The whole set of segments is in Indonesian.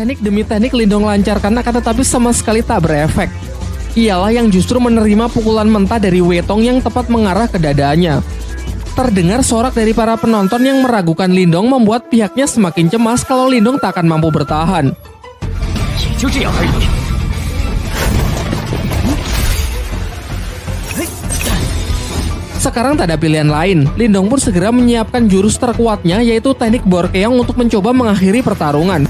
teknik demi teknik Lindong lancarkan akan tetapi sama sekali tak berefek. Ialah yang justru menerima pukulan mentah dari Weitong yang tepat mengarah ke dadanya. Terdengar sorak dari para penonton yang meragukan Lindong membuat pihaknya semakin cemas kalau Lindong tak akan mampu bertahan. Sekarang tak ada pilihan lain, Lindong pun segera menyiapkan jurus terkuatnya yaitu teknik Borkeong untuk mencoba mengakhiri pertarungan.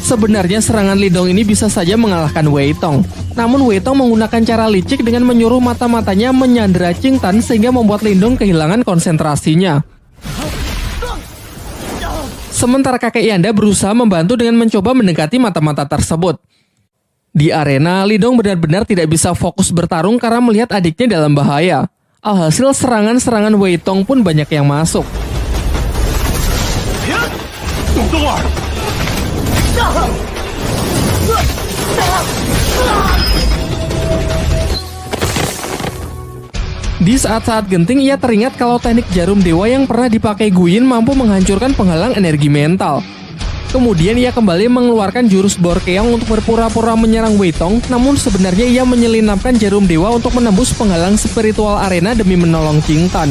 Sebenarnya serangan Lindong ini bisa saja mengalahkan Weitong. Namun Weitong menggunakan cara licik dengan menyuruh mata-matanya menyandera Qing Tan sehingga membuat Lindong kehilangan konsentrasinya. Sementara kakek Yanda berusaha membantu dengan mencoba mendekati mata-mata tersebut. Di arena, Lindong benar-benar tidak bisa fokus bertarung karena melihat adiknya dalam bahaya. Alhasil serangan-serangan Weitong pun banyak yang masuk. Di saat-saat genting, ia teringat kalau teknik jarum dewa yang pernah dipakai Guyin mampu menghancurkan penghalang energi mental. Kemudian ia kembali mengeluarkan jurus Borkeong untuk berpura-pura menyerang Weitong, namun sebenarnya ia menyelinapkan jarum dewa untuk menembus penghalang spiritual arena demi menolong Qing Tan.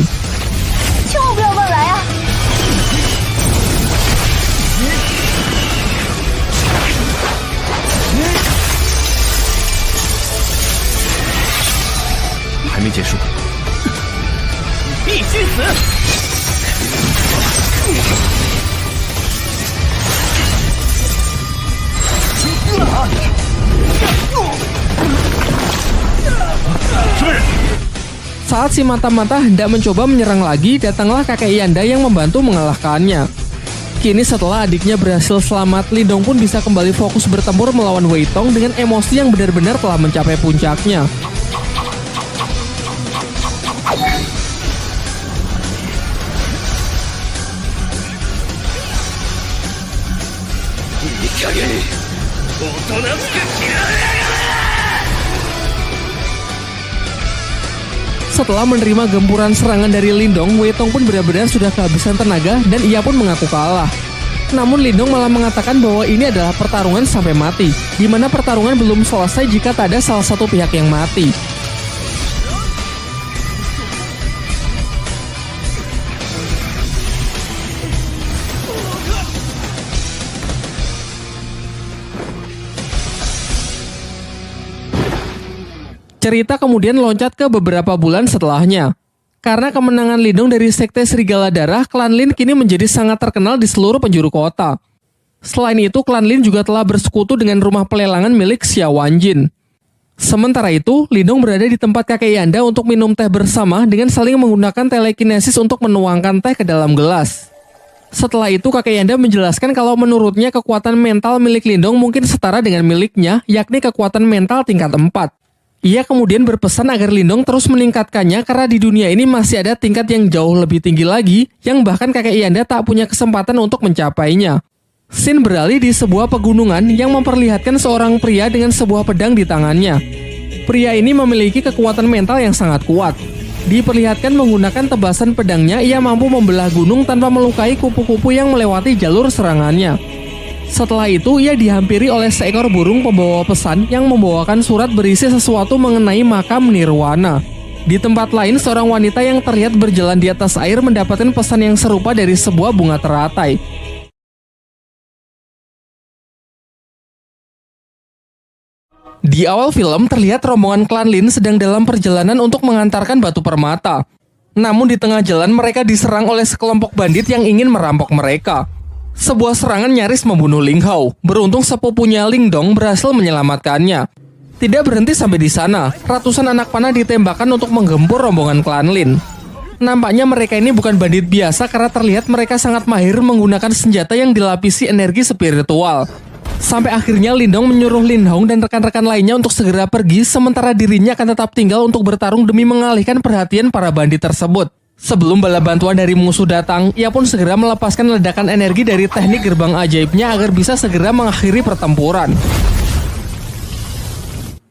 Saat si mata-mata hendak mencoba menyerang lagi, datanglah kakek Yanda yang membantu mengalahkannya. Kini setelah adiknya berhasil selamat, Lindong pun bisa kembali fokus bertempur melawan Weitong dengan emosi yang benar-benar telah mencapai puncaknya. Setelah menerima gempuran serangan dari Lindong, Weitong pun benar-benar sudah kehabisan tenaga dan ia pun mengaku kalah. Namun Lindong malah mengatakan bahwa ini adalah pertarungan sampai mati, di mana pertarungan belum selesai jika tak ada salah satu pihak yang mati. Cerita kemudian loncat ke beberapa bulan setelahnya. Karena kemenangan Lindong dari Sekte Serigala Darah, klan Lin kini menjadi sangat terkenal di seluruh penjuru kota. Selain itu, klan Lin juga telah bersekutu dengan rumah pelelangan milik Xia Wanjin. Sementara itu, Lindong berada di tempat kakek Yanda untuk minum teh bersama dengan saling menggunakan telekinesis untuk menuangkan teh ke dalam gelas. Setelah itu, kakek Yanda menjelaskan kalau menurutnya kekuatan mental milik Lindong mungkin setara dengan miliknya, yakni kekuatan mental tingkat 4. Ia kemudian berpesan agar Lindong terus meningkatkannya karena di dunia ini masih ada tingkat yang jauh lebih tinggi lagi yang bahkan kakek Yanda tak punya kesempatan untuk mencapainya. Scene beralih di sebuah pegunungan yang memperlihatkan seorang pria dengan sebuah pedang di tangannya. Pria ini memiliki kekuatan mental yang sangat kuat. Diperlihatkan menggunakan tebasan pedangnya, ia mampu membelah gunung tanpa melukai kupu-kupu yang melewati jalur serangannya. Setelah itu, ia dihampiri oleh seekor burung pembawa pesan yang membawakan surat berisi sesuatu mengenai makam Nirwana. Di tempat lain, seorang wanita yang terlihat berjalan di atas air mendapatkan pesan yang serupa dari sebuah bunga teratai. Di awal film, terlihat rombongan klan Lin sedang dalam perjalanan untuk mengantarkan batu permata. Namun di tengah jalan, mereka diserang oleh sekelompok bandit yang ingin merampok mereka. Sebuah serangan nyaris membunuh Ling Hao. Beruntung sepupunya Lingdong berhasil menyelamatkannya. Tidak berhenti sampai di sana, ratusan anak panah ditembakkan untuk menggempur rombongan klan Lin. Nampaknya mereka ini bukan bandit biasa karena terlihat mereka sangat mahir menggunakan senjata yang dilapisi energi spiritual. Sampai akhirnya Lindong menyuruh Lin Hong dan rekan-rekan lainnya untuk segera pergi, sementara dirinya akan tetap tinggal untuk bertarung demi mengalihkan perhatian para bandit tersebut. Sebelum bala bantuan dari musuh datang, ia pun segera melepaskan ledakan energi dari teknik gerbang ajaibnya agar bisa segera mengakhiri pertempuran.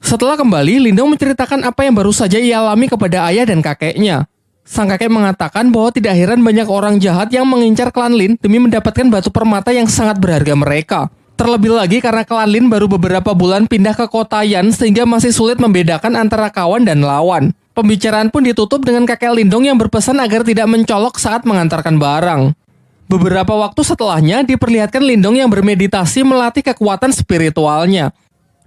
Setelah kembali, Lindong menceritakan apa yang baru saja ia alami kepada ayah dan kakeknya. Sang kakek mengatakan bahwa tidak heran banyak orang jahat yang mengincar klan Lin demi mendapatkan batu permata yang sangat berharga mereka. Terlebih lagi karena klan Lin baru beberapa bulan pindah ke kota Yan sehingga masih sulit membedakan antara kawan dan lawan. Pembicaraan pun ditutup dengan kakek Lindong yang berpesan agar tidak mencolok saat mengantarkan barang. Beberapa waktu setelahnya diperlihatkan Lindong yang bermeditasi melatih kekuatan spiritualnya.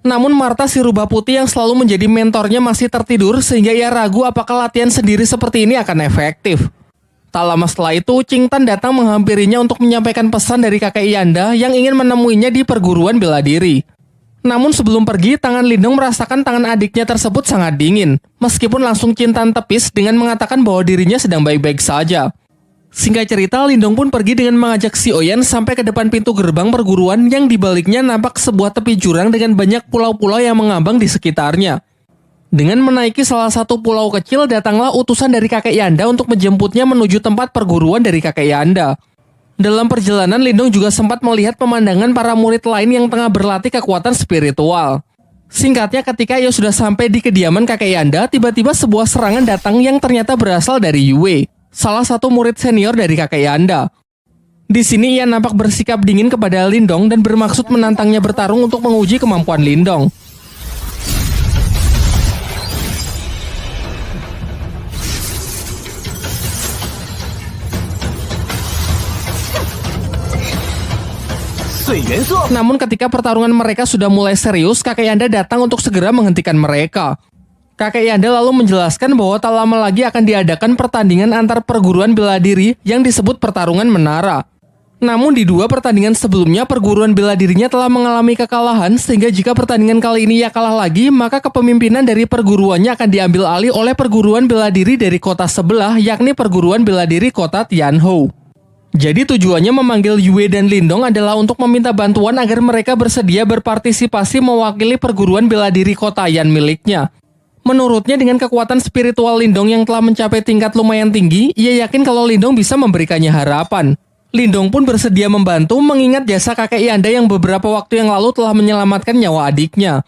Namun Martha si rubah putih yang selalu menjadi mentornya masih tertidur sehingga ia ragu apakah latihan sendiri seperti ini akan efektif. Tak lama setelah itu, Ching Tan datang menghampirinya untuk menyampaikan pesan dari kakek Yanda yang ingin menemuinya di perguruan bela diri. Namun sebelum pergi, tangan Lindong merasakan tangan adiknya tersebut sangat dingin, meskipun langsung Ching Tan tepis dengan mengatakan bahwa dirinya sedang baik-baik saja. Singkat cerita, Lindong pun pergi dengan mengajak si Oyan sampai ke depan pintu gerbang perguruan yang dibaliknya nampak sebuah tepi jurang dengan banyak pulau-pulau yang mengambang di sekitarnya. Dengan menaiki salah satu pulau kecil, datanglah utusan dari kakek Yanda untuk menjemputnya menuju tempat perguruan dari kakek Yanda. Dalam perjalanan, Lindong juga sempat melihat pemandangan para murid lain yang tengah berlatih kekuatan spiritual. Singkatnya, ketika ia sudah sampai di kediaman kakek Yanda, tiba-tiba sebuah serangan datang yang ternyata berasal dari Yue, salah satu murid senior dari kakek Yanda. Di sini ia nampak bersikap dingin kepada Lindong dan bermaksud menantangnya bertarung untuk menguji kemampuan Lindong. Namun ketika pertarungan mereka sudah mulai serius, kakek Yanda datang untuk segera menghentikan mereka. Kakek Yanda lalu menjelaskan bahwa tak lama lagi akan diadakan pertandingan antar perguruan bela diri yang disebut pertarungan menara. Namun di dua pertandingan sebelumnya perguruan bela dirinya telah mengalami kekalahan sehingga jika pertandingan kali ini ia kalah lagi, maka kepemimpinan dari perguruannya akan diambil alih oleh perguruan bela diri dari kota sebelah, yakni perguruan bela diri kota Tianhou. Jadi tujuannya memanggil Yue dan Lindong adalah untuk meminta bantuan agar mereka bersedia berpartisipasi mewakili perguruan bela diri kota Yan miliknya. Menurutnya dengan kekuatan spiritual Lindong yang telah mencapai tingkat lumayan tinggi, ia yakin kalau Lindong bisa memberikannya harapan. Lindong pun bersedia membantu mengingat jasa kakek Yanda yang beberapa waktu yang lalu telah menyelamatkan nyawa adiknya.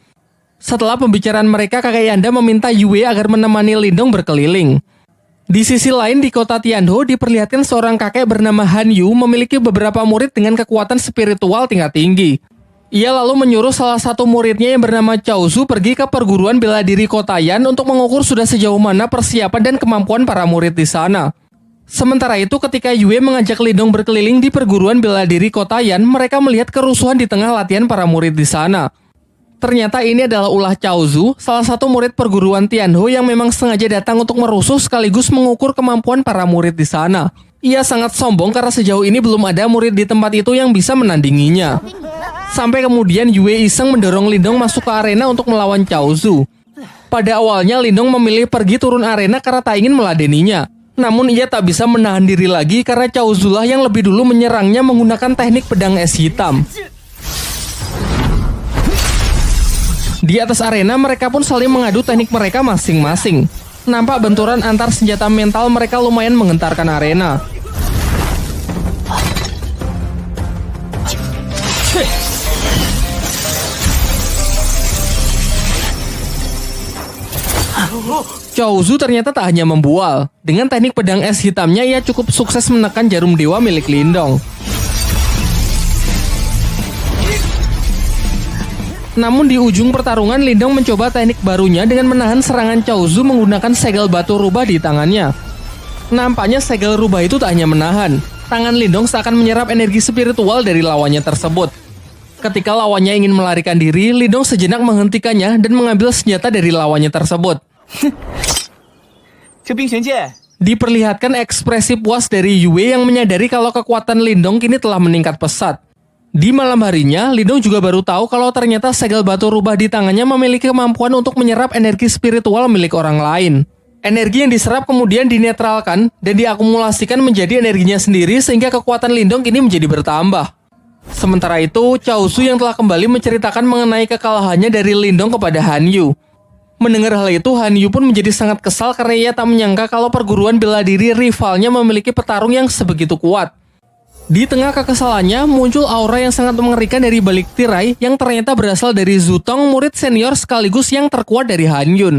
Setelah pembicaraan mereka, kakek Yanda meminta Yue agar menemani Lindong berkeliling. Di sisi lain di kota Tianhou diperlihatkan seorang kakek bernama Han Yu memiliki beberapa murid dengan kekuatan spiritual tingkat tinggi. Ia lalu menyuruh salah satu muridnya yang bernama Cao Zu pergi ke perguruan bela diri kota Yan untuk mengukur sudah sejauh mana persiapan dan kemampuan para murid di sana. Sementara itu ketika Yue mengajak Lindong berkeliling di perguruan bela diri kota Yan, mereka melihat kerusuhan di tengah latihan para murid di sana. Ternyata ini adalah ulah Cao Zu, salah satu murid perguruan Tianhou yang memang sengaja datang untuk merusuh sekaligus mengukur kemampuan para murid di sana. Ia sangat sombong karena sejauh ini belum ada murid di tempat itu yang bisa menandinginya. Sampai kemudian Yue iseng mendorong Lindong masuk ke arena untuk melawan Cao Zu. Pada awalnya Lindong memilih pergi turun arena karena tak ingin meladeninya. Namun ia tak bisa menahan diri lagi karena Cao Zu lah yang lebih dulu menyerangnya menggunakan teknik pedang es hitam. Di atas arena mereka pun saling mengadu teknik mereka masing-masing. Nampak benturan antar senjata mental mereka lumayan menggentarkan arena. Cao Zu ternyata tak hanya membual. Dengan teknik pedang es hitamnya ia cukup sukses menekan jarum dewa milik Lindong. Namun di ujung pertarungan, Lindong mencoba teknik barunya dengan menahan serangan Cao Zu menggunakan segel batu rubah di tangannya. Nampaknya segel rubah itu tak hanya menahan. Tangan Lindong seakan menyerap energi spiritual dari lawannya tersebut. Ketika lawannya ingin melarikan diri, Lindong sejenak menghentikannya dan mengambil senjata dari lawannya tersebut. Diperlihatkan ekspresi puas dari Yue yang menyadari kalau kekuatan Lindong kini telah meningkat pesat. Di malam harinya, Lindong juga baru tahu kalau ternyata segel batu rubah di tangannya memiliki kemampuan untuk menyerap energi spiritual milik orang lain. Energi yang diserap kemudian dinetralkan dan diakumulasikan menjadi energinya sendiri sehingga kekuatan Lindong kini menjadi bertambah. Sementara itu, Cao Zu yang telah kembali menceritakan mengenai kekalahannya dari Lindong kepada Han Yu. Mendengar hal itu, Han Yu pun menjadi sangat kesal karena ia tak menyangka kalau perguruan bela diri rivalnya memiliki petarung yang sebegitu kuat. Di tengah kekesalannya, muncul aura yang sangat mengerikan dari balik tirai yang ternyata berasal dari Zutong, murid senior sekaligus yang terkuat dari Han Yun.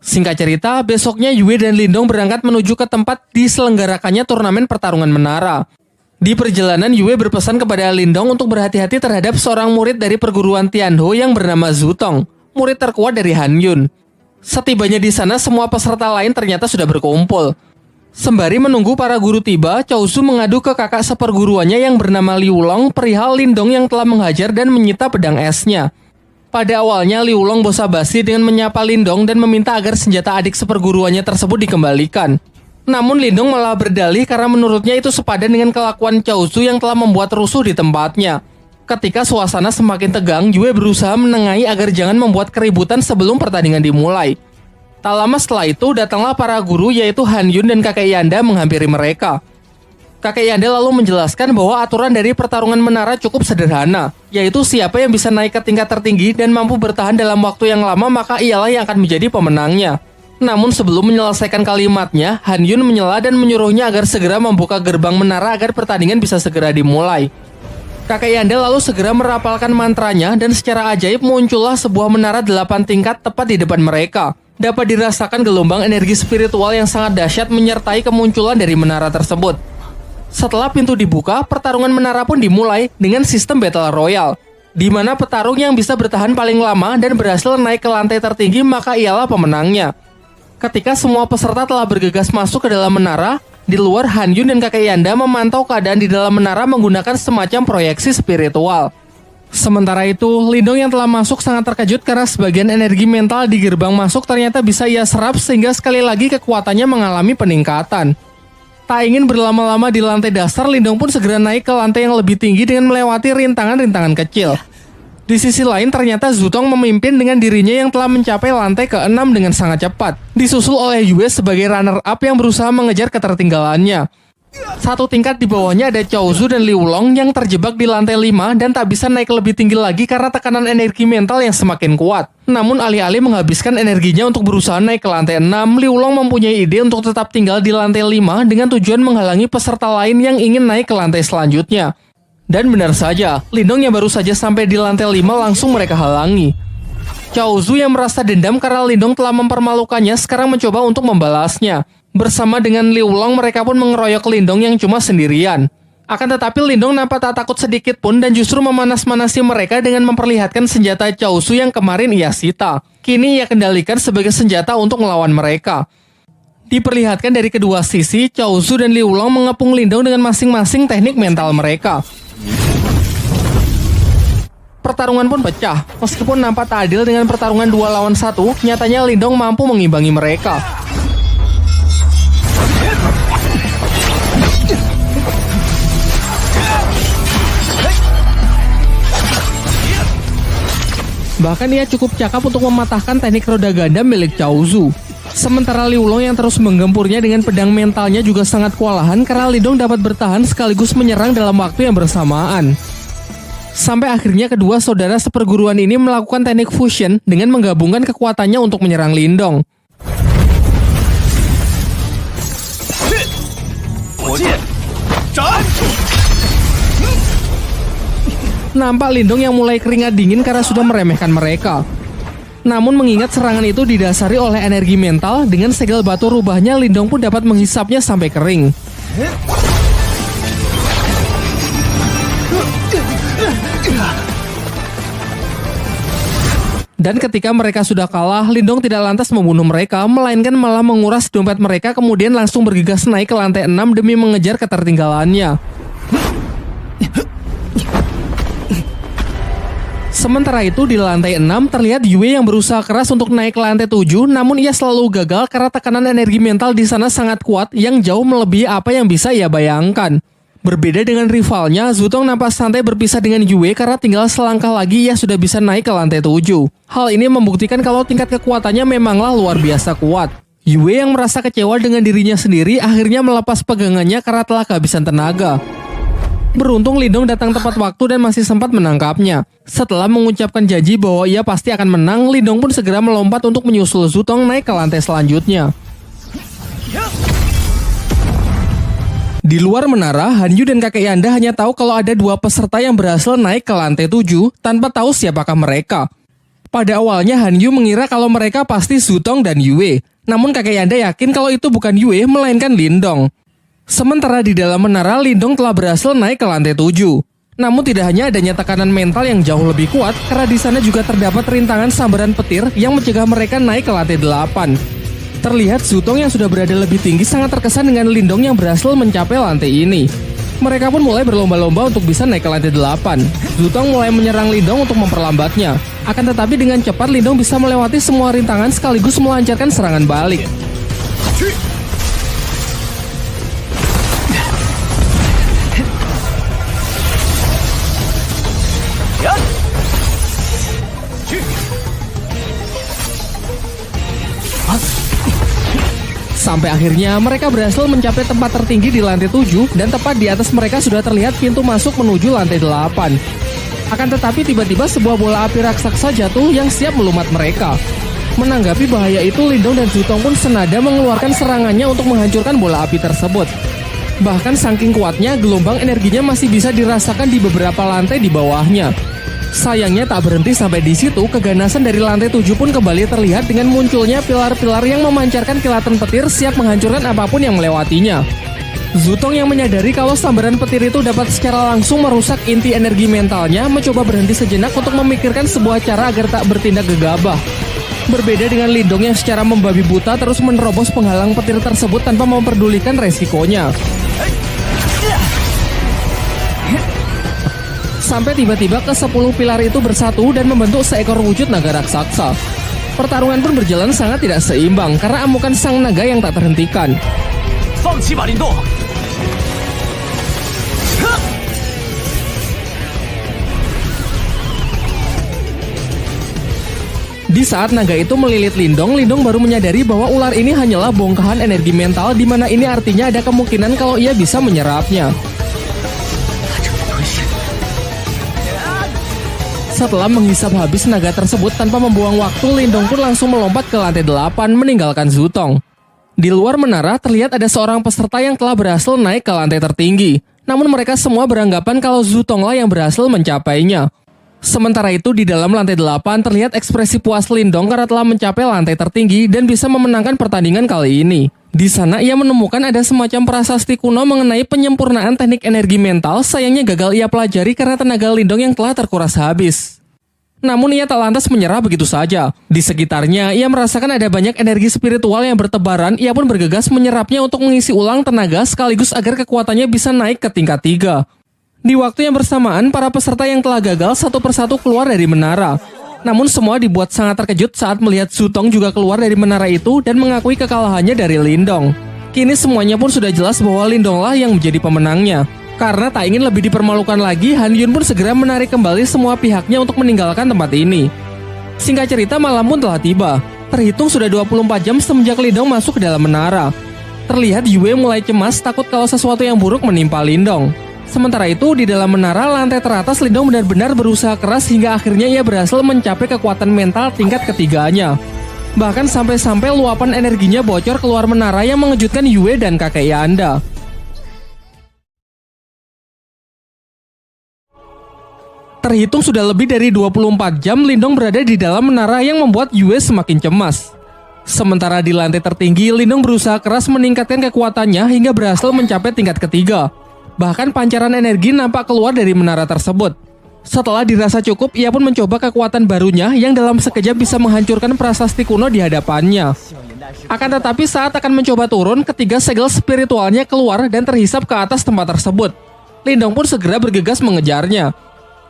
Singkat cerita, besoknya Yue dan Lindong berangkat menuju ke tempat diselenggarakannya turnamen pertarungan menara. Di perjalanan, Yue berpesan kepada Lindong untuk berhati-hati terhadap seorang murid dari perguruan Tianho yang bernama Zutong, murid terkuat dari Han Yun. Setibanya di sana, semua peserta lain ternyata sudah berkumpul. Sembari menunggu para guru tiba, Chaozu mengadu ke kakak seperguruannya yang bernama Liu Long perihal Lindong yang telah menghajar dan menyita pedang esnya. Pada awalnya, Liu Long basa-basi dengan menyapa Lindong dan meminta agar senjata adik seperguruannya tersebut dikembalikan. Namun Lindong malah berdalih karena menurutnya itu sepadan dengan kelakuan Chaozu yang telah membuat rusuh di tempatnya. Ketika suasana semakin tegang, Yue berusaha menengahi agar jangan membuat keributan sebelum pertandingan dimulai. Tak lama setelah itu, datanglah para guru yaitu Han Yun dan kakek Yanda menghampiri mereka. Kakek Yanda lalu menjelaskan bahwa aturan dari pertarungan menara cukup sederhana, yaitu siapa yang bisa naik ke tingkat tertinggi dan mampu bertahan dalam waktu yang lama maka ialah yang akan menjadi pemenangnya. Namun sebelum menyelesaikan kalimatnya, Han Yun menyela dan menyuruhnya agar segera membuka gerbang menara agar pertandingan bisa segera dimulai. Kakek Yanda lalu segera merapalkan mantranya dan secara ajaib muncullah sebuah menara 8 tingkat tepat di depan mereka. Dapat dirasakan gelombang energi spiritual yang sangat dahsyat menyertai kemunculan dari menara tersebut. Setelah pintu dibuka, pertarungan menara pun dimulai dengan sistem Battle Royale, di mana petarung yang bisa bertahan paling lama dan berhasil naik ke lantai tertinggi maka ialah pemenangnya. Ketika semua peserta telah bergegas masuk ke dalam menara, di luar Han Yun dan kakek Yanda memantau keadaan di dalam menara menggunakan semacam proyeksi spiritual. Sementara itu, Lindong yang telah masuk sangat terkejut karena sebagian energi mental di gerbang masuk ternyata bisa ia serap sehingga sekali lagi kekuatannya mengalami peningkatan. Tak ingin berlama-lama di lantai dasar, Lindong pun segera naik ke lantai yang lebih tinggi dengan melewati rintangan-rintangan kecil. Di sisi lain, ternyata Zutong memimpin dengan dirinya yang telah mencapai lantai ke-6 dengan sangat cepat, disusul oleh Yue sebagai runner-up yang berusaha mengejar ketertinggalannya. Satu tingkat di bawahnya ada Chaozu dan Liu Long yang terjebak di lantai 5 dan tak bisa naik lebih tinggi lagi karena tekanan energi mental yang semakin kuat. Namun alih-alih menghabiskan energinya untuk berusaha naik ke lantai 6, Liu Long mempunyai ide untuk tetap tinggal di lantai 5 dengan tujuan menghalangi peserta lain yang ingin naik ke lantai selanjutnya. Dan benar saja, Lindong yang baru saja sampai di lantai 5 langsung mereka halangi. Chaozu yang merasa dendam karena Lindong telah mempermalukannya sekarang mencoba untuk membalasnya. Bersama dengan Liu Long, mereka pun mengeroyok Lindong yang cuma sendirian. Akan tetapi Lindong nampak tak takut sedikit pun dan justru memanas-manasi mereka dengan memperlihatkan senjata Chaozu yang kemarin ia sita. Kini ia kendalikan sebagai senjata untuk melawan mereka. Diperlihatkan dari kedua sisi, Chaozu dan Liu Long mengepung Lindong dengan masing-masing teknik mental mereka. Pertarungan pun pecah. Meskipun nampak tak adil dengan pertarungan 2 lawan 1, nyatanya Lindong mampu mengimbangi mereka. Bahkan ia cukup cakap untuk mematahkan teknik roda ganda milik Chaozu. Sementara Liu Long yang terus menggempurnya dengan pedang mentalnya juga sangat kewalahan karena Lindong dapat bertahan sekaligus menyerang dalam waktu yang bersamaan. Sampai akhirnya kedua saudara seperguruan ini melakukan teknik fusion dengan menggabungkan kekuatannya untuk menyerang Lindong. Nampak Lindong yang mulai keringat dingin karena sudah meremehkan mereka. Namun mengingat serangan itu didasari oleh energi mental, dengan segel batu rubahnya Lindong pun dapat menghisapnya sampai kering. Dan ketika mereka sudah kalah, Lindong tidak lantas membunuh mereka, melainkan malah menguras dompet mereka kemudian langsung bergegas naik ke lantai 6 demi mengejar ketertinggalannya. Sementara itu di lantai 6 terlihat Yue yang berusaha keras untuk naik ke lantai 7, namun ia selalu gagal karena tekanan energi mental di sana sangat kuat yang jauh melebihi apa yang bisa ia bayangkan. Berbeda dengan rivalnya, Zutong nampak santai berpisah dengan Yue karena tinggal selangkah lagi ia sudah bisa naik ke lantai 7. Hal ini membuktikan kalau tingkat kekuatannya memanglah luar biasa kuat. Yue yang merasa kecewa dengan dirinya sendiri akhirnya melepas pegangannya karena telah kehabisan tenaga. Beruntung Lindong datang tepat waktu dan masih sempat menangkapnya. Setelah mengucapkan janji bahwa ia pasti akan menang, Lindong pun segera melompat untuk menyusul Zutong naik ke lantai selanjutnya. Di luar menara, Hanyu dan kakek Yanda hanya tahu kalau ada 2 peserta yang berhasil naik ke lantai 7 tanpa tahu siapakah mereka. Pada awalnya Hanyu mengira kalau mereka pasti Zutong dan Yue. Namun kakek Yanda yakin kalau itu bukan Yue melainkan Lindong. Sementara di dalam menara, Lindong telah berhasil naik ke lantai 7. Namun tidak hanya adanya tekanan mental yang jauh lebih kuat, karena di sana juga terdapat rintangan sambaran petir yang mencegah mereka naik ke lantai 8. Terlihat Zutong yang sudah berada lebih tinggi sangat terkesan dengan Lindong yang berhasil mencapai lantai ini. Mereka pun mulai berlomba-lomba untuk bisa naik ke lantai 8. Zutong mulai menyerang Lindong untuk memperlambatnya. Akan tetapi dengan cepat Lindong bisa melewati semua rintangan sekaligus melancarkan serangan balik. Sampai akhirnya mereka berhasil mencapai tempat tertinggi di lantai 7 dan tepat di atas mereka sudah terlihat pintu masuk menuju lantai 8. Akan tetapi tiba-tiba sebuah bola api raksasa jatuh yang siap melumat mereka. Menanggapi bahaya itu, Lindong dan Zutong pun senada mengeluarkan serangannya untuk menghancurkan bola api tersebut. Bahkan saking kuatnya, gelombang energinya masih bisa dirasakan di beberapa lantai di bawahnya. Sayangnya tak berhenti sampai di situ, keganasan dari lantai 7 pun kembali terlihat dengan munculnya pilar-pilar yang memancarkan kilatan petir siap menghancurkan apapun yang melewatinya. Zutong yang menyadari kalau sambaran petir itu dapat secara langsung merusak inti energi mentalnya, mencoba berhenti sejenak untuk memikirkan sebuah cara agar tak bertindak gegabah. Berbeda dengan Lindong yang secara membabi buta terus menerobos penghalang petir tersebut tanpa memperdulikan resikonya. Sampai tiba-tiba ke-10 pilar itu bersatu dan membentuk seekor wujud naga raksasa. Pertarungan pun berjalan sangat tidak seimbang karena amukan sang naga yang tak terhentikan. Di saat naga itu melilit Lindong, Lindong baru menyadari bahwa ular ini hanyalah bongkahan energi mental, di mana ini artinya ada kemungkinan kalau ia bisa menyerapnya. Setelah menghisap habis naga tersebut tanpa membuang waktu, Lindong pun langsung melompat ke lantai 8 meninggalkan Zutong. Di luar menara terlihat ada seorang peserta yang telah berhasil naik ke lantai tertinggi. Namun mereka semua beranggapan kalau Zutonglah yang berhasil mencapainya. Sementara itu di dalam lantai 8 terlihat ekspresi puas Lindong karena telah mencapai lantai tertinggi dan bisa memenangkan pertandingan kali ini. Di sana ia menemukan ada semacam prasasti kuno mengenai penyempurnaan teknik energi mental, sayangnya gagal ia pelajari karena tenaga Lindong yang telah terkuras habis. Namun ia tak lantas menyerah begitu saja. Di sekitarnya ia merasakan ada banyak energi spiritual yang bertebaran, ia pun bergegas menyerapnya untuk mengisi ulang tenaga sekaligus agar kekuatannya bisa naik ke tingkat 3. Di waktu yang bersamaan, para peserta yang telah gagal satu persatu keluar dari menara. Namun semua dibuat sangat terkejut saat melihat Zutong juga keluar dari menara itu dan mengakui kekalahannya dari Lindong. Kini semuanya pun sudah jelas bahwa Lindonglah yang menjadi pemenangnya. Karena tak ingin lebih dipermalukan lagi, Han Yun pun segera menarik kembali semua pihaknya untuk meninggalkan tempat ini. Singkat cerita, malam pun telah tiba. Terhitung sudah 24 jam semenjak Lindong masuk ke dalam menara. Terlihat Yue mulai cemas takut kalau sesuatu yang buruk menimpa Lindong. Sementara itu, di dalam menara lantai teratas, Lindong benar-benar berusaha keras hingga akhirnya ia berhasil mencapai kekuatan mental tingkat ketiganya. Bahkan sampai-sampai luapan energinya bocor keluar menara yang mengejutkan Yue dan kakek Yanda. Terhitung sudah lebih dari 24 jam Lindong berada di dalam menara yang membuat Yue semakin cemas. Sementara di lantai tertinggi, Lindong berusaha keras meningkatkan kekuatannya hingga berhasil mencapai tingkat ketiga. Bahkan pancaran energi nampak keluar dari menara tersebut. Setelah dirasa cukup, ia pun mencoba kekuatan barunya yang dalam sekejap bisa menghancurkan prasasti kuno di hadapannya. Akan tetapi saat akan mencoba turun, ketiga segel spiritualnya keluar dan terhisap ke atas tempat tersebut. Lindong pun segera bergegas mengejarnya.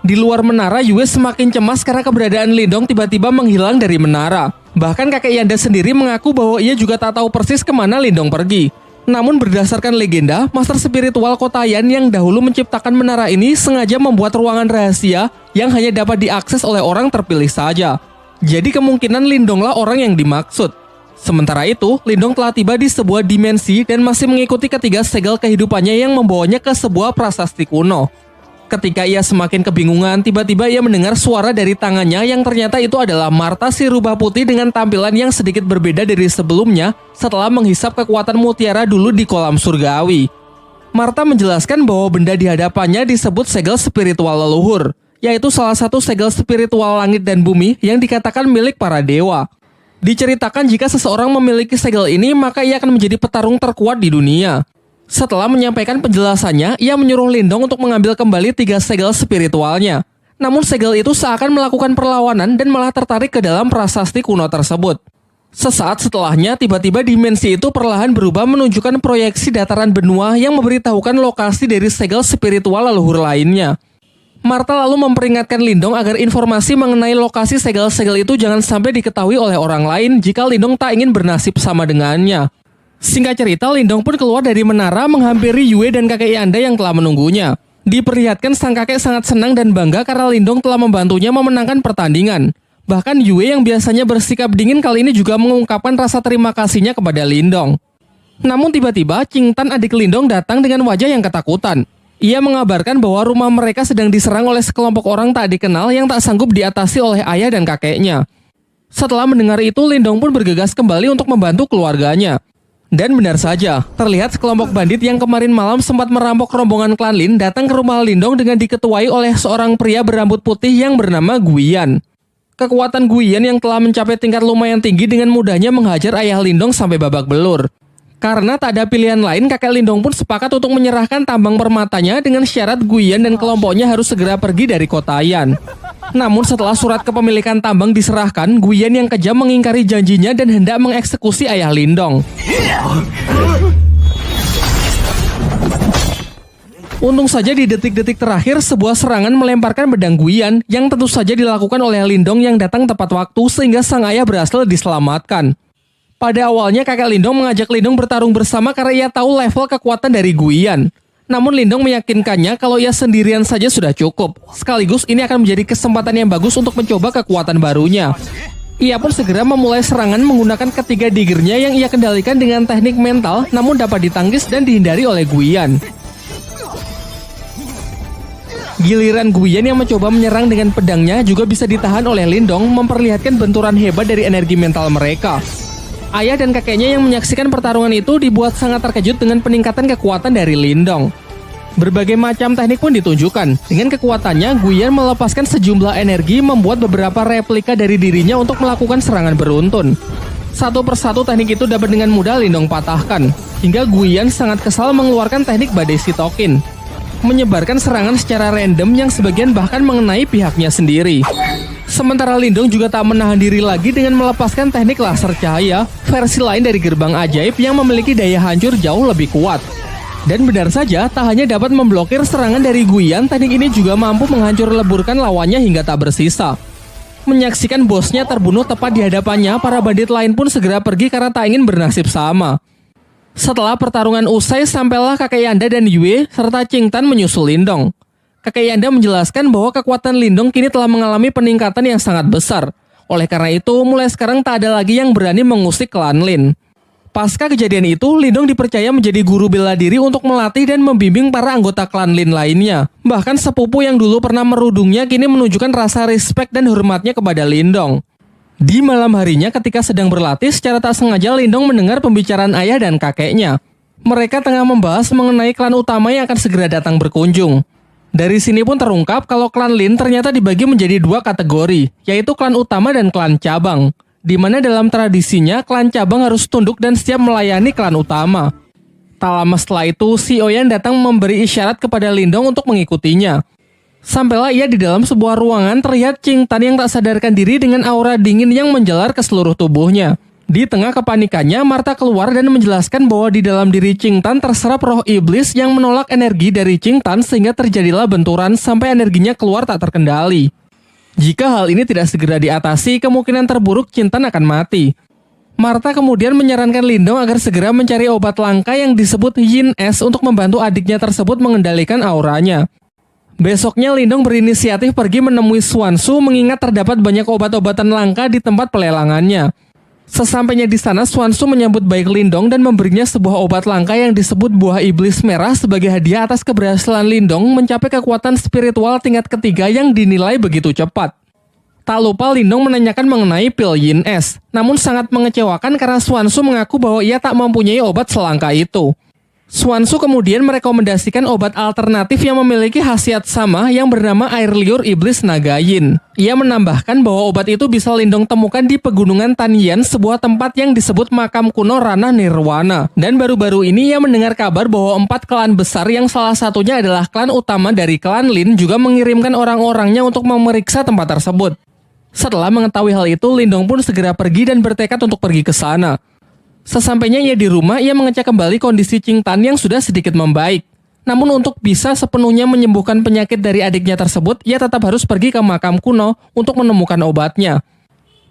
Di luar menara, Yue semakin cemas karena keberadaan Lindong tiba-tiba menghilang dari menara. Bahkan kakek Yanda sendiri mengaku bahwa ia juga tak tahu persis kemana Lindong pergi. Namun berdasarkan legenda, master spiritual Kotayan yang dahulu menciptakan menara ini sengaja membuat ruangan rahasia yang hanya dapat diakses oleh orang terpilih saja. Jadi kemungkinan Lindonglah orang yang dimaksud. Sementara itu, Lindong telah tiba di sebuah dimensi dan masih mengikuti ketiga segel kehidupannya yang membawanya ke sebuah prasasti kuno. Ketika ia semakin kebingungan, tiba-tiba ia mendengar suara dari tangannya yang ternyata itu adalah Marta si rubah putih dengan tampilan yang sedikit berbeda dari sebelumnya setelah menghisap kekuatan mutiara dulu di kolam surgawi. Martha menjelaskan bahwa benda di hadapannya disebut segel spiritual leluhur, yaitu salah satu segel spiritual langit dan bumi yang dikatakan milik para dewa. Diceritakan jika seseorang memiliki segel ini, maka ia akan menjadi petarung terkuat di dunia. Setelah menyampaikan penjelasannya, ia menyuruh Lindong untuk mengambil kembali 3 segel spiritualnya. Namun segel itu seakan melakukan perlawanan dan malah tertarik ke dalam prasasti kuno tersebut. Sesaat setelahnya, tiba-tiba dimensi itu perlahan berubah menunjukkan proyeksi dataran benua yang memberitahukan lokasi dari segel spiritual leluhur lainnya. Martha lalu memperingatkan Lindong agar informasi mengenai lokasi segel-segel itu jangan sampai diketahui oleh orang lain jika Lindong tak ingin bernasib sama dengannya. Singkat cerita, Lindong pun keluar dari menara menghampiri Yue dan kakek Yanda yang telah menunggunya. Diperlihatkan sang kakek sangat senang dan bangga karena Lindong telah membantunya memenangkan pertandingan. Bahkan Yue yang biasanya bersikap dingin kali ini juga mengungkapkan rasa terima kasihnya kepada Lindong. Namun tiba-tiba Qing Tan adik Lindong datang dengan wajah yang ketakutan. Ia mengabarkan bahwa rumah mereka sedang diserang oleh sekelompok orang tak dikenal yang tak sanggup diatasi oleh ayah dan kakeknya. Setelah mendengar itu, Lindong pun bergegas kembali untuk membantu keluarganya. Dan benar saja, terlihat sekelompok bandit yang kemarin malam sempat merampok rombongan klan Lin datang ke rumah Lindong dengan diketuai oleh seorang pria berambut putih yang bernama Guiyan. Kekuatan Guiyan yang telah mencapai tingkat lumayan tinggi dengan mudahnya menghajar ayah Lindong sampai babak belur. Karena tak ada pilihan lain, kakek Lindong pun sepakat untuk menyerahkan tambang permatanya dengan syarat Guiyan dan kelompoknya harus segera pergi dari kota Yan. Namun setelah surat kepemilikan tambang diserahkan, Guiyan yang kejam mengingkari janjinya dan hendak mengeksekusi ayah Lindong. Untung saja di detik-detik terakhir sebuah serangan melemparkan pedang Guiyan yang tentu saja dilakukan oleh Lindong yang datang tepat waktu sehingga sang ayah berhasil diselamatkan. Pada awalnya kakek Lindong mengajak Lindong bertarung bersama karena ia tahu level kekuatan dari Guiyan. Namun Lindong meyakinkannya kalau ia sendirian saja sudah cukup. Sekaligus ini akan menjadi kesempatan yang bagus untuk mencoba kekuatan barunya. Ia pun segera memulai serangan menggunakan ketiga digernya yang ia kendalikan dengan teknik mental namun dapat ditangkis dan dihindari oleh Guiyan. Giliran Guiyan yang mencoba menyerang dengan pedangnya juga bisa ditahan oleh Lindong, memperlihatkan benturan hebat dari energi mental mereka. Ayah dan kakeknya yang menyaksikan pertarungan itu dibuat sangat terkejut dengan peningkatan kekuatan dari Lindong. Berbagai macam teknik pun ditunjukkan. Dengan kekuatannya, Guiyan melepaskan sejumlah energi membuat beberapa replika dari dirinya untuk melakukan serangan beruntun. Satu persatu teknik itu dapat dengan mudah Lindong patahkan, hingga Guiyan sangat kesal mengeluarkan teknik badai sitokin, menyebarkan serangan secara random yang sebagian bahkan mengenai pihaknya sendiri. Sementara Lindong juga tak menahan diri lagi dengan melepaskan teknik laser cahaya, versi lain dari gerbang ajaib yang memiliki daya hancur jauh lebih kuat. Dan benar saja, tak hanya dapat memblokir serangan dari Guiyan, teknik ini juga mampu menghancur leburkan lawannya hingga tak bersisa. Menyaksikan bosnya terbunuh tepat di hadapannya, para bandit lain pun segera pergi karena tak ingin bernasib sama. Setelah pertarungan usai, sampailah kakek Yanda dan Yue serta Qing Tan menyusul Lindong. Kakek Yanda menjelaskan bahwa kekuatan Lindong kini telah mengalami peningkatan yang sangat besar. Oleh karena itu, mulai sekarang tak ada lagi yang berani mengusik klan Lin. Pasca kejadian itu, Lindong dipercaya menjadi guru bela diri untuk melatih dan membimbing para anggota klan Lin lainnya. Bahkan sepupu yang dulu pernah merudungnya kini menunjukkan rasa respek dan hormatnya kepada Lindong. Di malam harinya ketika sedang berlatih, secara tak sengaja Lindong mendengar pembicaraan ayah dan kakeknya. Mereka tengah membahas mengenai klan utama yang akan segera datang berkunjung. Dari sini pun terungkap kalau klan Lin ternyata dibagi menjadi 2 kategori, yaitu klan utama dan klan cabang. Di mana dalam tradisinya, klan cabang harus tunduk dan siap melayani klan utama. Tak lama setelah itu, si Oyan datang memberi isyarat kepada Lindong untuk mengikutinya. Sampailah ia di dalam sebuah ruangan, terlihat Qing Tan yang tak sadarkan diri dengan aura dingin yang menjalar ke seluruh tubuhnya. Di tengah kepanikannya, Martha keluar dan menjelaskan bahwa di dalam diri Qing Tan terserap roh iblis yang menolak energi dari Qing Tan sehingga terjadilah benturan sampai energinya keluar tak terkendali. Jika hal ini tidak segera diatasi, kemungkinan terburuk Qing Tan akan mati. Martha kemudian menyarankan Lindong agar segera mencari obat langka yang disebut Yin Es untuk membantu adiknya tersebut mengendalikan auranya. Besoknya Lindong berinisiatif pergi menemui Xuanzu mengingat terdapat banyak obat-obatan langka di tempat pelelangannya. Sesampainya di sana, Xuanzu menyambut baik Lindong dan memberinya sebuah obat langka yang disebut buah iblis merah sebagai hadiah atas keberhasilan Lindong mencapai kekuatan spiritual tingkat ketiga yang dinilai begitu cepat. Tak lupa Lindong menanyakan mengenai pil Yin Es, namun sangat mengecewakan karena Xuanzu mengaku bahwa ia tak mempunyai obat selangka itu. Xuanzu kemudian merekomendasikan obat alternatif yang memiliki khasiat sama yang bernama air liur iblis naga yin. Ia menambahkan bahwa obat itu bisa Lindong temukan di pegunungan Tanyan, sebuah tempat yang disebut makam kuno ranah nirwana. Dan baru-baru ini ia mendengar kabar bahwa 4 klan besar yang salah satunya adalah klan utama dari klan Lin juga mengirimkan orang-orangnya untuk memeriksa tempat tersebut. Setelah mengetahui hal itu, Lindong pun segera pergi dan bertekad untuk pergi ke sana. Sesampainya ia di rumah, ia mengecek kembali kondisi Qing Tan yang sudah sedikit membaik. Namun untuk bisa sepenuhnya menyembuhkan penyakit dari adiknya tersebut, ia tetap harus pergi ke makam kuno untuk menemukan obatnya.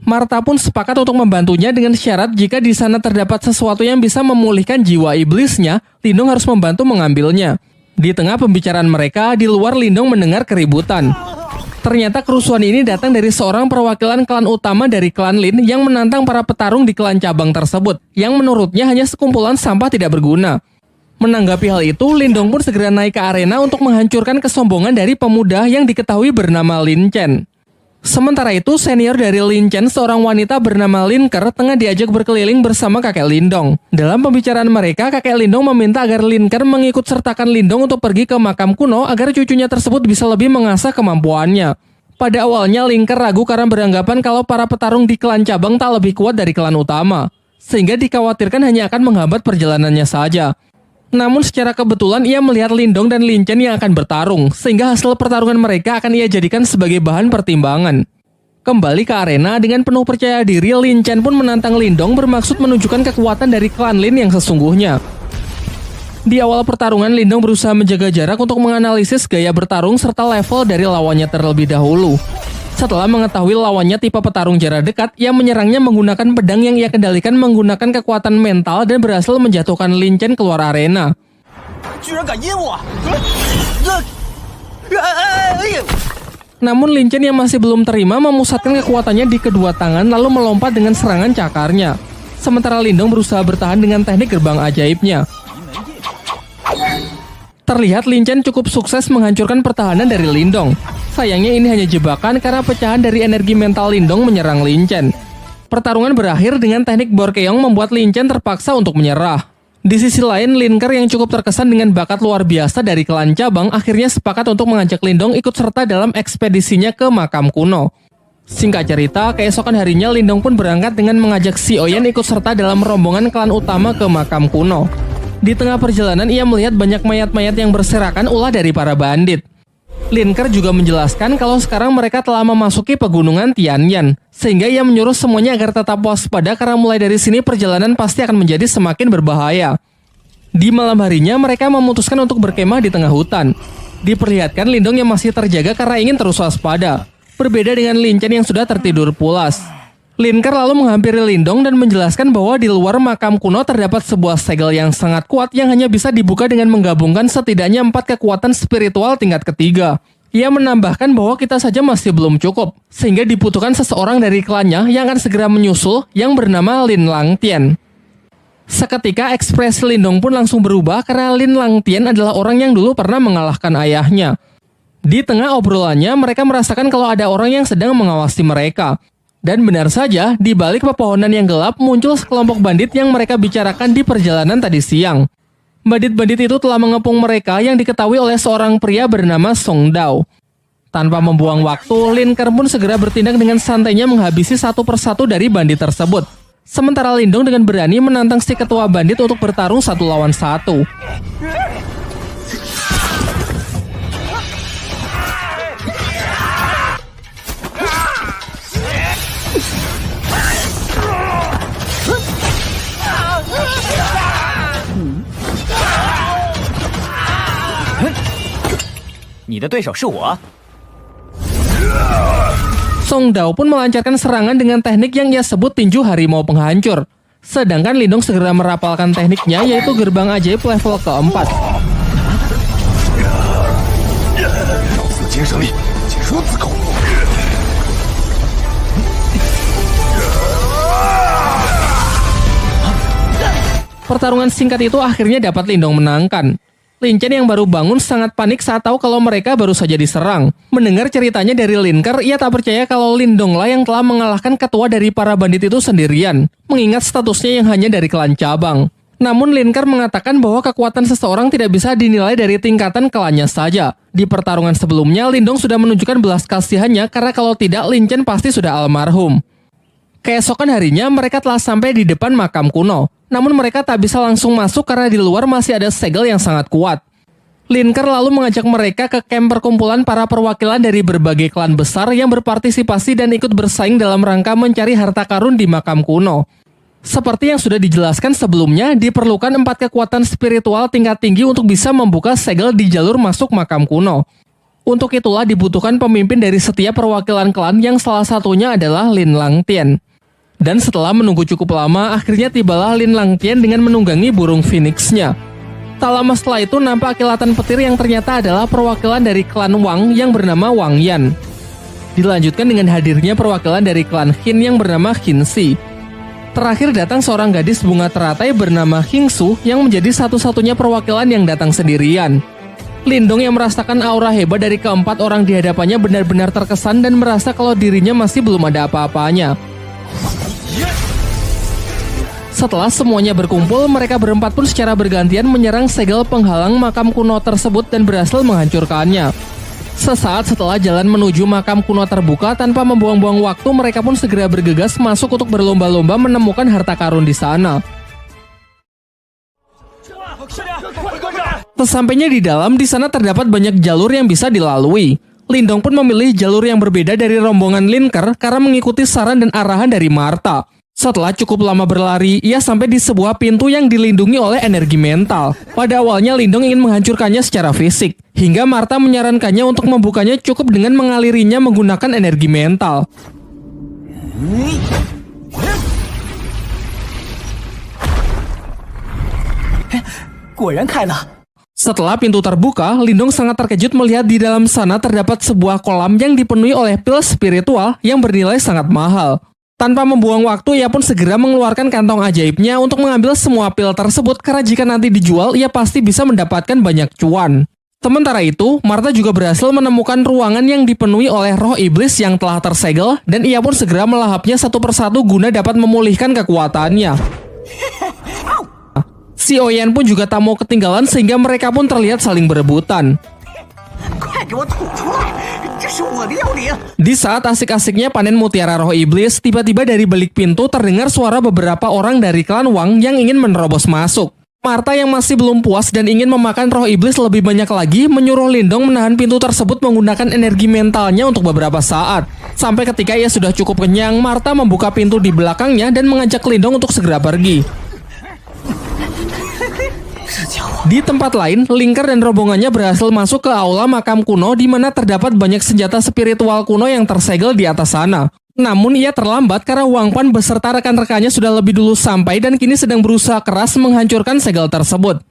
Martha pun sepakat untuk membantunya dengan syarat jika di sana terdapat sesuatu yang bisa memulihkan jiwa iblisnya, Lindong harus membantu mengambilnya. Di tengah pembicaraan mereka, di luar Lindong mendengar keributan. Ternyata kerusuhan ini datang dari seorang perwakilan klan utama dari klan Lin yang menantang para petarung di klan cabang tersebut, yang menurutnya hanya sekumpulan sampah tidak berguna. Menanggapi hal itu, Lindong pun segera naik ke arena untuk menghancurkan kesombongan dari pemuda yang diketahui bernama Lin Chen. Sementara itu, senior dari Lin Chen, seorang wanita bernama Lin Ker, tengah diajak berkeliling bersama kakek Lindong. Dalam pembicaraan mereka, kakek Lindong meminta agar Lin Ker mengikut sertakan Lindong untuk pergi ke makam kuno agar cucunya tersebut bisa lebih mengasah kemampuannya. Pada awalnya, Lin Ker ragu karena beranggapan kalau para petarung di klan cabang tak lebih kuat dari klan utama, sehingga dikhawatirkan hanya akan menghambat perjalanannya saja. Namun secara kebetulan ia melihat Lindong dan Lin Chen yang akan bertarung, sehingga hasil pertarungan mereka akan ia jadikan sebagai bahan pertimbangan. Kembali ke arena, dengan penuh percaya diri, Lin Chen pun menantang Lindong bermaksud menunjukkan kekuatan dari klan Lin yang sesungguhnya. Di awal pertarungan, Lindong berusaha menjaga jarak untuk menganalisis gaya bertarung serta level dari lawannya terlebih dahulu. Setelah mengetahui lawannya tipe petarung jarak dekat, ia menyerangnya menggunakan pedang yang ia kendalikan menggunakan kekuatan mental dan berhasil menjatuhkan Lin Chen keluar arena. Namun Lin Chen yang masih belum terima memusatkan kekuatannya di kedua tangan lalu melompat dengan serangan cakarnya. Sementara Lindong berusaha bertahan dengan teknik gerbang ajaibnya. Terlihat Lin Chen cukup sukses menghancurkan pertahanan dari Lindong. Sayangnya ini hanya jebakan karena pecahan dari energi mental Lindong menyerang Lin Chen. Pertarungan berakhir dengan teknik Borkeong membuat Lin Chen terpaksa untuk menyerah. Di sisi lain, Lin Ker yang cukup terkesan dengan bakat luar biasa dari klan cabang akhirnya sepakat untuk mengajak Lindong ikut serta dalam ekspedisinya ke makam kuno. Singkat cerita, keesokan harinya Lindong pun berangkat dengan mengajak Si Oyen ikut serta dalam rombongan klan utama ke makam kuno. Di tengah perjalanan ia melihat banyak mayat-mayat yang berserakan ulah dari para bandit. Lin Ker juga menjelaskan kalau sekarang mereka telah memasuki pegunungan Tianyan, sehingga ia menyuruh semuanya agar tetap waspada karena mulai dari sini perjalanan pasti akan menjadi semakin berbahaya. Di malam harinya mereka memutuskan untuk berkemah di tengah hutan. Diperlihatkan Lindong yang masih terjaga karena ingin terus waspada, berbeda dengan Lin Chen yang sudah tertidur pulas. Lin Ker lalu menghampiri Lindong dan menjelaskan bahwa di luar makam kuno terdapat sebuah segel yang sangat kuat yang hanya bisa dibuka dengan menggabungkan setidaknya 4 kekuatan spiritual tingkat ketiga. Ia menambahkan bahwa kita saja masih belum cukup, sehingga dibutuhkan seseorang dari klannya yang akan segera menyusul yang bernama Lin Langtian. Seketika ekspresi Lindong pun langsung berubah karena Lin Langtian adalah orang yang dulu pernah mengalahkan ayahnya. Di tengah obrolannya mereka merasakan kalau ada orang yang sedang mengawasi mereka. Dan benar saja, di balik pepohonan yang gelap muncul sekelompok bandit yang mereka bicarakan di perjalanan tadi siang. Bandit-bandit itu telah mengepung mereka yang diketahui oleh seorang pria bernama Song Dao. Tanpa membuang waktu, Lin Ker pun segera bertindak dengan santainya menghabisi satu persatu dari bandit tersebut. Sementara Lindong dengan berani menantang si ketua bandit untuk bertarung 1 lawan 1. Song Dao pun melancarkan serangan dengan teknik yang ia sebut tinju harimau penghancur. Sedangkan Lindong segera merapalkan tekniknya yaitu gerbang ajaib level keempat. Pertarungan singkat itu akhirnya dapat Lindong menangkan. Lin Chen yang baru bangun sangat panik saat tahu kalau mereka baru saja diserang. Mendengar ceritanya dari Lin Ker, ia tak percaya kalau Lindong lah yang telah mengalahkan ketua dari para bandit itu sendirian, mengingat statusnya yang hanya dari klan cabang. Namun Linker mengatakan bahwa kekuatan seseorang tidak bisa dinilai dari tingkatan klannya saja. Di pertarungan sebelumnya, Lindong sudah menunjukkan belas kasihannya karena kalau tidak Lin Chen pasti sudah almarhum. Keesokan harinya mereka telah sampai di depan makam kuno. Namun mereka tak bisa langsung masuk karena di luar masih ada segel yang sangat kuat. Linker lalu mengajak mereka ke kamp perkumpulan para perwakilan dari berbagai klan besar yang berpartisipasi dan ikut bersaing dalam rangka mencari harta karun di makam kuno. Seperti yang sudah dijelaskan sebelumnya, diperlukan 4 kekuatan spiritual tingkat tinggi untuk bisa membuka segel di jalur masuk makam kuno. Untuk itulah dibutuhkan pemimpin dari setiap perwakilan klan yang salah satunya adalah Lin Langtian. Dan setelah menunggu cukup lama, akhirnya tibalah Lin Langtian dengan menunggangi burung phoenix-nya. Tak lama setelah itu nampak kilatan petir yang ternyata adalah perwakilan dari klan Wang yang bernama Wang Yan. Dilanjutkan dengan hadirnya perwakilan dari klan Qin yang bernama Qin Shi. Terakhir datang seorang gadis bunga teratai bernama Qing Su yang menjadi satu-satunya perwakilan yang datang sendirian. Lindong yang merasakan aura hebat dari keempat orang di hadapannya benar-benar terkesan dan merasa kalau dirinya masih belum ada apa-apanya. Setelah semuanya berkumpul, mereka berempat pun secara bergantian menyerang segel penghalang makam kuno tersebut dan berhasil menghancurkannya. Sesaat setelah jalan menuju makam kuno terbuka, tanpa membuang-buang waktu, mereka pun segera bergegas masuk untuk berlomba-lomba menemukan harta karun di sana. Sesampainya di dalam, di sana terdapat banyak jalur yang bisa dilalui. Lindong pun memilih jalur yang berbeda dari rombongan Linker karena mengikuti saran dan arahan dari Martha. Setelah cukup lama berlari, ia sampai di sebuah pintu yang dilindungi oleh energi mental. Pada awalnya Lindong ingin menghancurkannya secara fisik, hingga Martha menyarankannya untuk membukanya cukup dengan mengalirinya menggunakan energi mental. Setelah pintu terbuka, Lindong sangat terkejut melihat di dalam sana terdapat sebuah kolam yang dipenuhi oleh pil spiritual yang bernilai sangat mahal. Tanpa membuang waktu, ia pun segera mengeluarkan kantong ajaibnya untuk mengambil semua pil tersebut karena jika nanti dijual, ia pasti bisa mendapatkan banyak cuan. Sementara itu, Martha juga berhasil menemukan ruangan yang dipenuhi oleh roh iblis yang telah tersegel dan ia pun segera melahapnya satu persatu guna dapat memulihkan kekuatannya. Si Oyen pun juga tak mau ketinggalan sehingga mereka pun terlihat saling berebutan. Di saat asik-asiknya panen mutiara roh iblis, tiba-tiba dari balik pintu terdengar suara beberapa orang dari klan Wang yang ingin menerobos masuk. Martha yang masih belum puas dan ingin memakan roh iblis lebih banyak lagi, menyuruh Lindong menahan pintu tersebut menggunakan energi mentalnya untuk beberapa saat. Sampai ketika ia sudah cukup kenyang, Martha membuka pintu di belakangnya dan mengajak Lindong untuk segera pergi. Di tempat lain, Linker dan rombongannya berhasil masuk ke aula makam kuno di mana terdapat banyak senjata spiritual kuno yang tersegel di atas sana. Namun ia terlambat karena Wang Pan beserta rekan-rekannya sudah lebih dulu sampai dan kini sedang berusaha keras menghancurkan segel tersebut.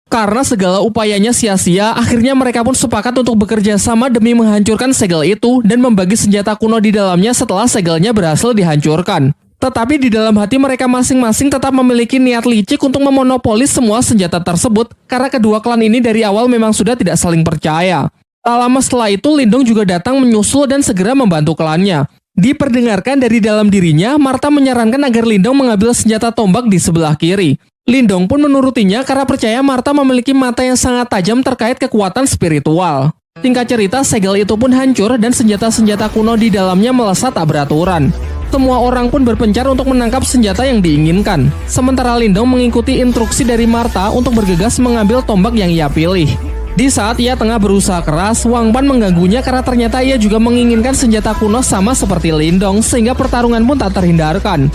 Karena segala upayanya sia-sia, akhirnya mereka pun sepakat untuk bekerja sama demi menghancurkan segel itu dan membagi senjata kuno di dalamnya setelah segelnya berhasil dihancurkan. Tetapi di dalam hati mereka masing-masing tetap memiliki niat licik untuk memonopoli semua senjata tersebut karena kedua klan ini dari awal memang sudah tidak saling percaya. Tak lama setelah itu Lindong juga datang menyusul dan segera membantu klannya. Diperdengarkan dari dalam dirinya, Martha menyarankan agar Lindong mengambil senjata tombak di sebelah kiri. Lindong pun menurutinya karena percaya Martha memiliki mata yang sangat tajam terkait kekuatan spiritual. Singkat cerita, segel itu pun hancur dan senjata-senjata kuno di dalamnya melesat tak beraturan. Semua orang pun berpencar untuk menangkap senjata yang diinginkan. Sementara Lindong mengikuti instruksi dari Martha untuk bergegas mengambil tombak yang ia pilih. Di saat ia tengah berusaha keras, Wang Pan mengganggunya karena ternyata ia juga menginginkan senjata kuno sama seperti Lindong, sehingga pertarungan pun tak terhindarkan.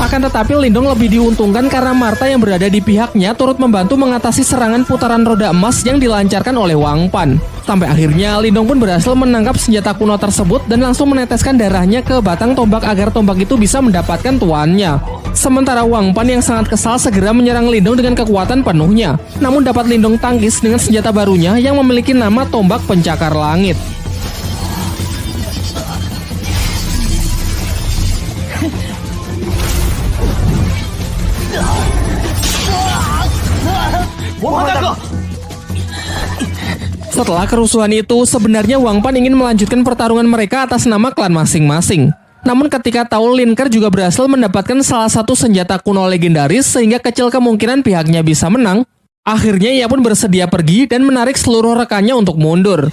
Akan tetapi Lindong lebih diuntungkan karena Martha yang berada di pihaknya turut membantu mengatasi serangan putaran roda emas yang dilancarkan oleh Wang Pan. Sampai akhirnya Lindong pun berhasil menangkap senjata kuno tersebut dan langsung meneteskan darahnya ke batang tombak agar tombak itu bisa mendapatkan tuannya. Sementara Wang Pan yang sangat kesal segera menyerang Lindong dengan kekuatan penuhnya. Namun dapat Lindong tangkis dengan senjata barunya yang memiliki nama tombak pencakar langit. Setelah kerusuhan itu, sebenarnya Wang Pan ingin melanjutkan pertarungan mereka atas nama klan masing-masing. Namun ketika tahu Lin Ke juga berhasil mendapatkan salah satu senjata kuno legendaris sehingga kecil kemungkinan pihaknya bisa menang, akhirnya ia pun bersedia pergi dan menarik seluruh rekannya untuk mundur.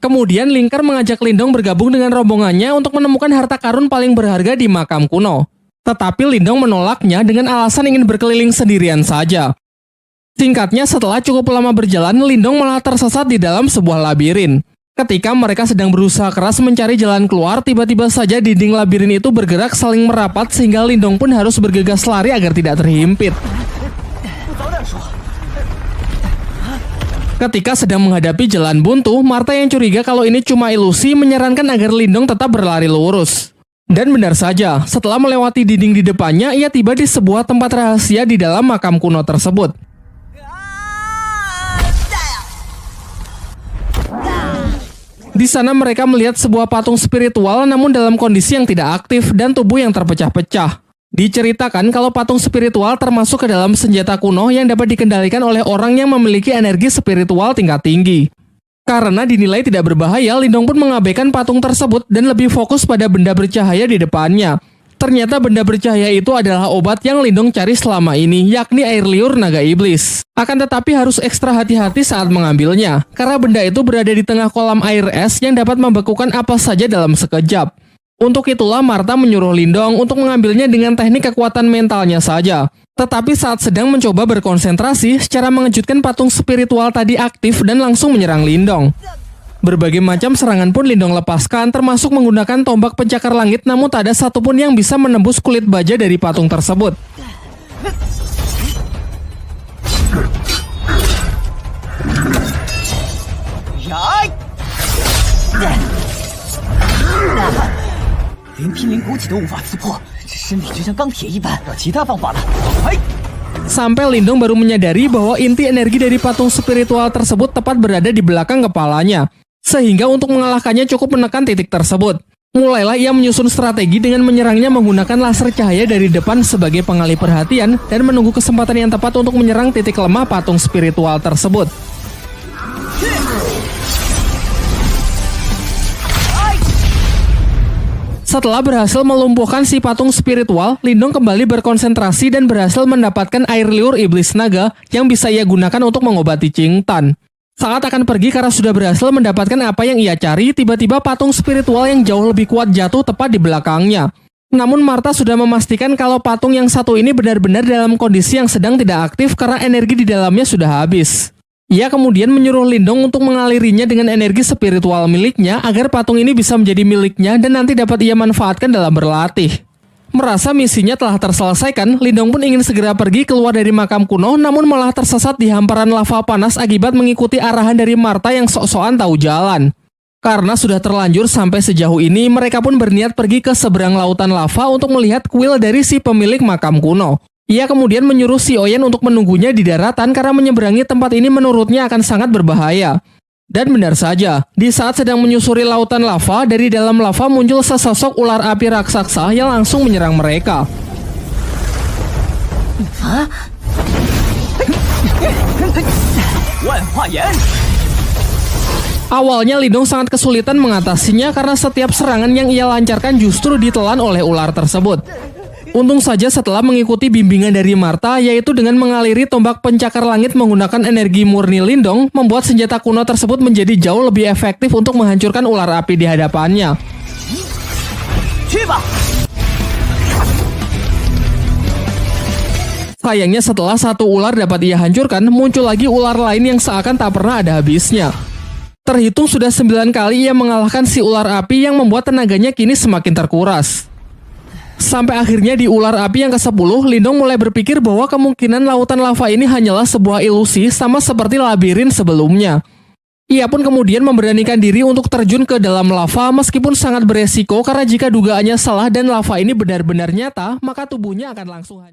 Kemudian Lin Ke mengajak Lindong bergabung dengan rombongannya untuk menemukan harta karun paling berharga di makam kuno. Tetapi Lindong menolaknya dengan alasan ingin berkeliling sendirian saja. Singkatnya, setelah cukup lama berjalan, Lindong malah tersesat di dalam sebuah labirin. Ketika mereka sedang berusaha keras mencari jalan keluar, tiba-tiba saja dinding labirin itu bergerak saling merapat sehingga Lindong pun harus bergegas lari agar tidak terhimpit. Ketika sedang menghadapi jalan buntu, Martha yang curiga kalau ini cuma ilusi menyarankan agar Lindong tetap berlari lurus. Dan benar saja, setelah melewati dinding di depannya, ia tiba di sebuah tempat rahasia di dalam makam kuno tersebut. Di sana mereka melihat sebuah patung spiritual namun dalam kondisi yang tidak aktif dan tubuh yang terpecah-pecah. Diceritakan kalau patung spiritual termasuk ke dalam senjata kuno yang dapat dikendalikan oleh orang yang memiliki energi spiritual tingkat tinggi. Karena dinilai tidak berbahaya, Lindong pun mengabaikan patung tersebut dan lebih fokus pada benda bercahaya di depannya. Ternyata benda bercahaya itu adalah obat yang Lindong cari selama ini, yakni air liur naga iblis. Akan tetapi harus ekstra hati-hati saat mengambilnya, karena benda itu berada di tengah kolam air es yang dapat membekukan apa saja dalam sekejap. Untuk itulah Martha menyuruh Lindong untuk mengambilnya dengan teknik kekuatan mentalnya saja. Tetapi saat sedang mencoba berkonsentrasi, secara mengejutkan patung spiritual tadi aktif dan langsung menyerang Lindong. Berbagai macam serangan pun Lindong lepaskan, termasuk menggunakan tombak pencakar langit, namun tak ada satupun yang bisa menembus kulit baja dari patung tersebut. Sampai Lindong baru menyadari bahwa inti energi dari patung spiritual tersebut tepat berada di belakang kepalanya. Sehingga untuk mengalahkannya cukup menekan titik tersebut. Mulailah ia menyusun strategi dengan menyerangnya menggunakan laser cahaya dari depan sebagai pengalih perhatian dan menunggu kesempatan yang tepat untuk menyerang titik lemah patung spiritual tersebut. Setelah berhasil melumpuhkan si patung spiritual, Lindong kembali berkonsentrasi dan berhasil mendapatkan air liur iblis naga yang bisa ia gunakan untuk mengobati Ching Tan. Saat akan pergi karena sudah berhasil mendapatkan apa yang ia cari, tiba-tiba patung spiritual yang jauh lebih kuat jatuh tepat di belakangnya. Namun Martha sudah memastikan kalau patung yang satu ini benar-benar dalam kondisi yang sedang tidak aktif karena energi di dalamnya sudah habis. Ia kemudian menyuruh Lindong untuk mengalirinya dengan energi spiritual miliknya agar patung ini bisa menjadi miliknya dan nanti dapat ia manfaatkan dalam berlatih. Merasa misinya telah terselesaikan, Lindong pun ingin segera pergi keluar dari makam kuno namun malah tersesat di hamparan lava panas akibat mengikuti arahan dari Martha yang sok-sokan tahu jalan. Karena sudah terlanjur sampai sejauh ini, mereka pun berniat pergi ke seberang lautan lava untuk melihat kuil dari si pemilik makam kuno. Ia kemudian menyuruh si Oyen untuk menunggunya di daratan karena menyeberangi tempat ini menurutnya akan sangat berbahaya. Dan benar saja, di saat sedang menyusuri lautan lava, dari dalam lava muncul sesosok ular api raksasa yang langsung menyerang mereka. Awalnya Lindong sangat kesulitan mengatasinya karena setiap serangan yang ia lancarkan justru ditelan oleh ular tersebut. Untung saja setelah mengikuti bimbingan dari Martha, yaitu dengan mengaliri tombak pencakar langit menggunakan energi murni Lindong, membuat senjata kuno tersebut menjadi jauh lebih efektif untuk menghancurkan ular api di hadapannya. Sayangnya setelah satu ular dapat ia hancurkan, muncul lagi ular lain yang seakan tak pernah ada habisnya. Terhitung sudah 9 kali ia mengalahkan si ular api yang membuat tenaganya kini semakin terkuras. Sampai akhirnya di ular api yang ke-10, Lindong mulai berpikir bahwa kemungkinan lautan lava ini hanyalah sebuah ilusi sama seperti labirin sebelumnya. Ia pun kemudian memberanikan diri untuk terjun ke dalam lava meskipun sangat beresiko karena jika dugaannya salah dan lava ini benar-benar nyata, maka tubuhnya akan langsung hancur.